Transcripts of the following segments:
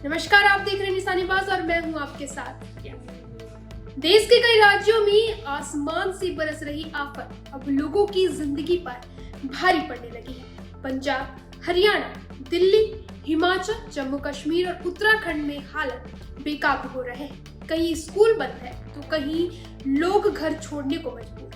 नमस्कार, आप देख रहे हैं निशानेबाज और मैं हूं आपके साथ। देश के कई राज्यों में आसमान से बरस रही आफत अब लोगों की जिंदगी पर भारी पड़ने लगी है। पंजाब, हरियाणा, दिल्ली, हिमाचल, जम्मू कश्मीर और उत्तराखंड में हालत बेकाबू हो रहे हैं। कहीं स्कूल बंद है तो कहीं लोग घर छोड़ने को मजबूर।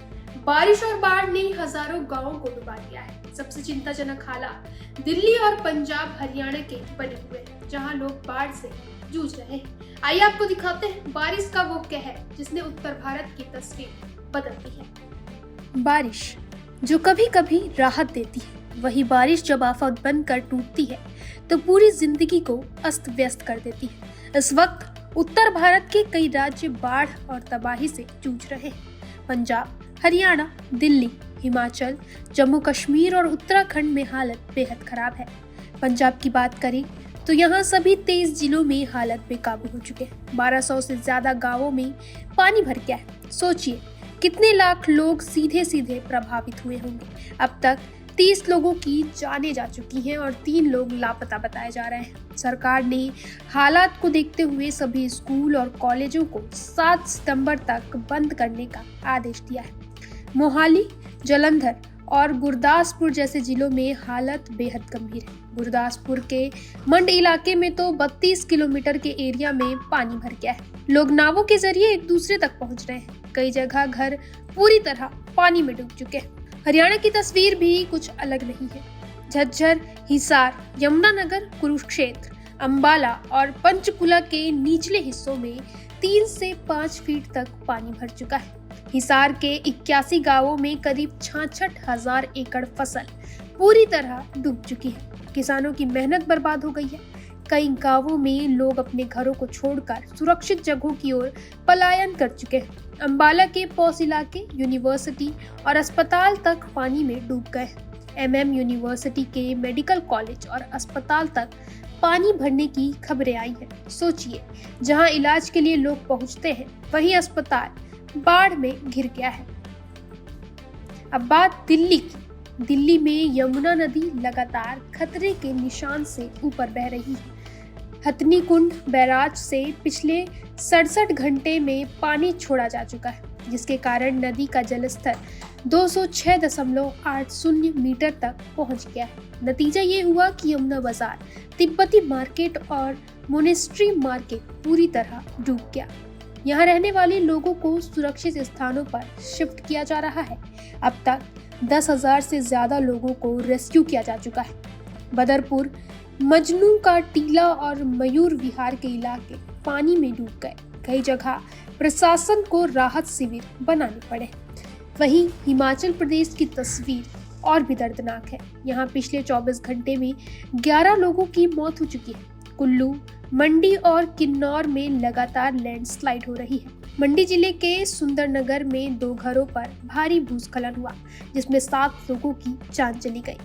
बारिश और बाढ़ ने हजारों गांवों को डुबा दिया है। सबसे चिंताजनक हालात दिल्ली और पंजाब हरियाणा के बने हुए हैं, जहां लोग बाढ़ से जूझ रहे हैं। आइए आपको दिखाते हैं बारिश का वो कहर जिसने उत्तर भारत की तस्वीर बदल दी है। बारिश जो कभी कभी राहत देती है, वही बारिश जब आफत बनकर टूटती है तो पूरी जिंदगी को अस्त व्यस्त कर देती है। इस वक्त उत्तर भारत के कई राज्य बाढ़ और तबाही से जूझ रहे हैं। पंजाब, हरियाणा, दिल्ली, हिमाचल, जम्मू कश्मीर और उत्तराखंड में हालत बेहद खराब है। पंजाब की बात करें तो यहाँ सभी 23 जिलों में हालत बेकाबू हो चुके हैं। 1200 से ज्यादा गांवों में पानी भर गया है। सोचिए कितने लाख लोग सीधे सीधे प्रभावित हुए होंगे। अब तक 30 लोगों की जानें जा चुकी हैं और 3 लोग लापता बताए जा रहे हैं। सरकार ने हालात को देखते हुए सभी स्कूल और कॉलेजों को 7 सितंबर तक बंद करने का आदेश दिया है। मोहाली, जालंधर और गुरदासपुर जैसे जिलों में हालत बेहद गंभीर है। गुरदासपुर के मंड इलाके में तो 32 किलोमीटर के एरिया में पानी भर गया है। लोग नावों के जरिए एक दूसरे तक पहुंच रहे हैं। कई जगह घर पूरी तरह पानी में डूब चुके हैं। हरियाणा की तस्वीर भी कुछ अलग नहीं है। झज्जर, हिसार, यमुनानगर, कुरुक्षेत्र, अंबाला और पंचकुला के निचले हिस्सों में 3 से 5 फीट तक पानी भर चुका है। हिसार के 81 गांवों में करीब 66,000 एकड़ फसल पूरी तरह डूब चुकी है। किसानों की मेहनत बर्बाद हो गई है। कई गांवों में लोग अपने घरों को छोड़कर सुरक्षित जगहों की ओर पलायन कर चुके हैं। अंबाला के पौस इलाके, यूनिवर्सिटी और अस्पताल तक पानी में डूब गए। MM यूनिवर्सिटी के मेडिकल कॉलेज और अस्पताल तक पानी भरने की खबरें आई हैं। सोचिए, जहां इलाज के लिए लोग पहुंचते हैं, वहीं अस्पताल बाढ़ में घिर गया है। अब बात दिल्ली की। दिल्ली में यमुना नदी लगातार खतरे के निशान से ऊपर बह रही है। हथनी कुंड बैराज से पिछले 67 घंटे में पानी छोड़ा जा चुका है, जिसके कारण नदी का जलस्तर 206.80 मीटर तक पहुंच गया है। नतीजा ये हुआ कि यमुना बाजार, तिब्बती मार्केट और मोनेस्ट्री मार्केट पूरी तरह डूब गया। यहाँ रहने वाले लोगों को सुरक्षित स्थानों पर शिफ्ट किया जा रहा है। अब तक 10,000 से ज्यादा लोगों को रेस्क्यू किया जा चुका है। बदरपुर, मजनू का टीला और मयूर विहार के इलाके पानी में डूब गए। कई जगह प्रशासन को राहत शिविर बनाने पड़े। वहीं हिमाचल प्रदेश की तस्वीर और भी दर्दनाक है। यहाँ पिछले 24 घंटे में 11 लोगों की मौत हो चुकी है। कुल्लू, मंडी और किन्नौर में लगातार लैंडस्लाइड हो रही है। मंडी जिले के सुंदरनगर में 2 घरों पर भारी भूस्खलन हुआ, जिसमें 7 लोगों की जान चली गई।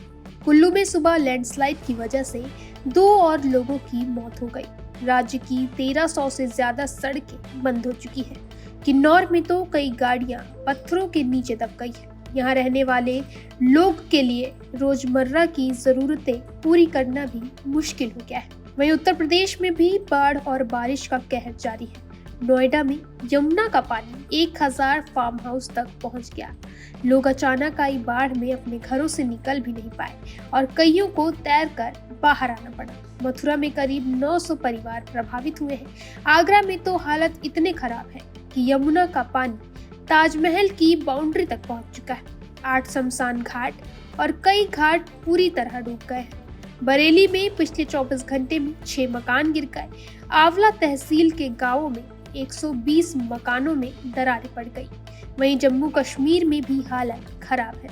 कुल्लू में सुबह लैंडस्लाइड की वजह से 2 और लोगों की मौत हो गई। राज्य की 1300 से ज्यादा सड़कें बंद हो चुकी हैं। किन्नौर में तो कई गाड़ियां पत्थरों के नीचे दब गई है। यहाँ रहने वाले लोग के लिए रोजमर्रा की जरूरतें पूरी करना भी मुश्किल हो गया है। वहीं उत्तर प्रदेश में भी बाढ़ और बारिश का कहर जारी है। नोएडा में यमुना का पानी 1000 फार्म हाउस तक पहुंच गया। लोग अचानक आई बाढ़ में अपने घरों से निकल भी नहीं पाए और कईयों को तैरकर बाहर आना पड़ा। मथुरा में करीब 900 परिवार प्रभावित हुए हैं। आगरा में तो हालत इतने खराब है कि यमुना का पानी ताजमहल की बाउंड्री तक पहुंच चुका है। 8 शमशान घाट और कई घाट पूरी तरह डूब गए हैं। बरेली में पिछले 24 घंटे में 6 मकान गिर गए। आंवला तहसील के गांवों में 120 मकानों में दरारें पड़ गई। वहीं जम्मू कश्मीर में भी हालत खराब है।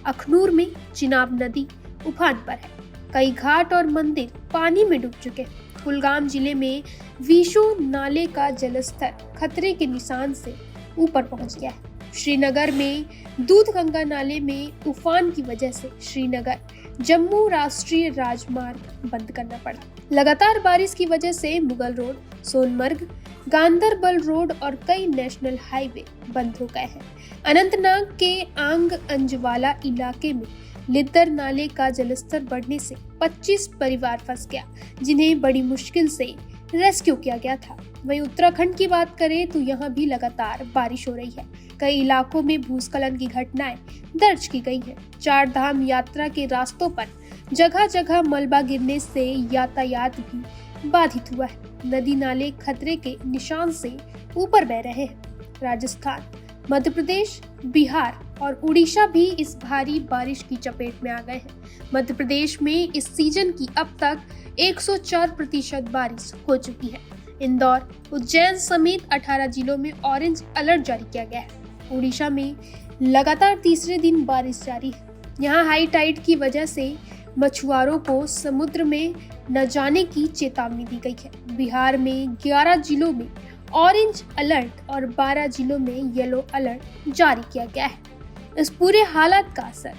अखनूर में चिनाब नदी उफान पर है। कई घाट और मंदिर पानी में डूब चुके हैं। कुलगाम जिले में विशु नाले का जलस्तर खतरे के निशान से ऊपर पहुंच गया है। श्रीनगर में दूधगंगा नाले में उफान की वजह से श्रीनगर जम्मू राष्ट्रीय राजमार्ग बंद करना पड़ा। लगातार बारिश की वजह से मुगल रोड, सोनमर्ग, गांदरबल रोड और कई नेशनल हाईवे बंद हो गए हैं। अनंतनाग के आंग अंजवाला इलाके में लिद्दर नाले का जलस्तर बढ़ने से 25 परिवार फंस गया, जिन्हें बड़ी मुश्किल से रेस्क्यू किया गया था। वहीं उत्तराखंड की बात करें तो यहाँ भी लगातार बारिश हो रही है। कई इलाकों में भूस्खलन की घटनाएं दर्ज की गई हैं। 4 धाम यात्रा के रास्तों पर जगह जगह मलबा गिरने से यातायात भी बाधित हुआ है। नदी नाले खतरे के निशान से ऊपर बह रहे हैं। राजस्थान, मध्य प्रदेश, बिहार और उड़ीसा भी इस भारी बारिश की चपेट में आ गए हैं। मध्य प्रदेश में इस सीजन की अब तक 104% बारिश हो चुकी है। इंदौर, उज्जैन समेत 18 जिलों में ऑरेंज अलर्ट जारी किया गया है। उड़ीसा में लगातार तीसरे दिन बारिश जारी है। यहाँ हाई टाइड की वजह से मछुआरों को समुद्र में न जाने की चेतावनी दी गई है। बिहार में 11 जिलों में ऑरेंज अलर्ट और 12 जिलों में येलो अलर्ट जारी किया गया है। इस पूरे हालात का असर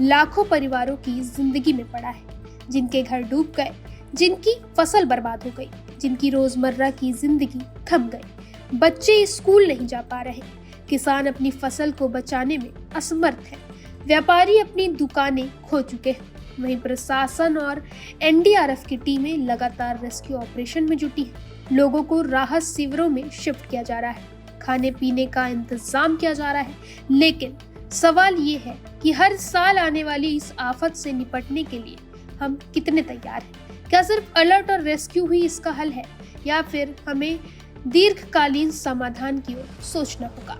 लाखों परिवारों की जिंदगी में पड़ा है, जिनके घर डूब गए, जिनकी फसल बर्बाद हो गई, जिनकी रोजमर्रा की जिंदगी थम गई। बच्चे स्कूल नहीं जा पा रहे, किसान अपनी फसल को बचाने में असमर्थ है, व्यापारी अपनी दुकानें खो चुके हैं। वहीं प्रशासन और एनडीआरएफ की टीमें लगातार रेस्क्यू ऑपरेशन में जुटी हैं। लोगों को राहत शिविरों में शिफ्ट किया जा रहा है, खाने पीने का इंतजाम किया जा रहा है। लेकिन सवाल ये है कि हर साल आने वाली इस आफत से निपटने के लिए हम कितने तैयार हैं? क्या सिर्फ अलर्ट और रेस्क्यू ही इसका हल है, या फिर हमें दीर्घकालीन समाधान की ओर सोचना होगा?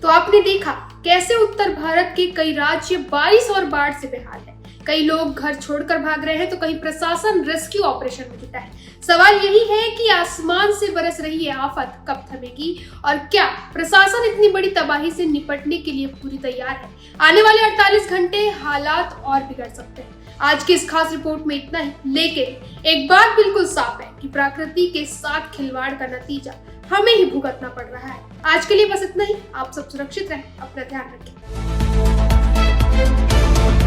तो आपने देखा कैसे उत्तर भारत के कई राज्य बारिश और बाढ़ से बेहाल है। कई लोग घर छोड़कर भाग रहे हैं तो कहीं प्रशासन रेस्क्यू ऑपरेशन में जुटा है। सवाल यही है कि आसमान से बरस रही ये आफत कब थमेगी और क्या प्रशासन इतनी बड़ी तबाही से निपटने के लिए पूरी तैयार है? आने वाले 48 घंटे हालात और बिगड़ सकते हैं। आज की इस खास रिपोर्ट में इतना ही, लेकिन एक बात बिल्कुल साफ है कि प्रकृति के साथ खिलवाड़ का नतीजा हमें ही भुगतना पड़ रहा है। आज के लिए बस इतना ही। आप सब सुरक्षित रहें, अपना ध्यान रखें।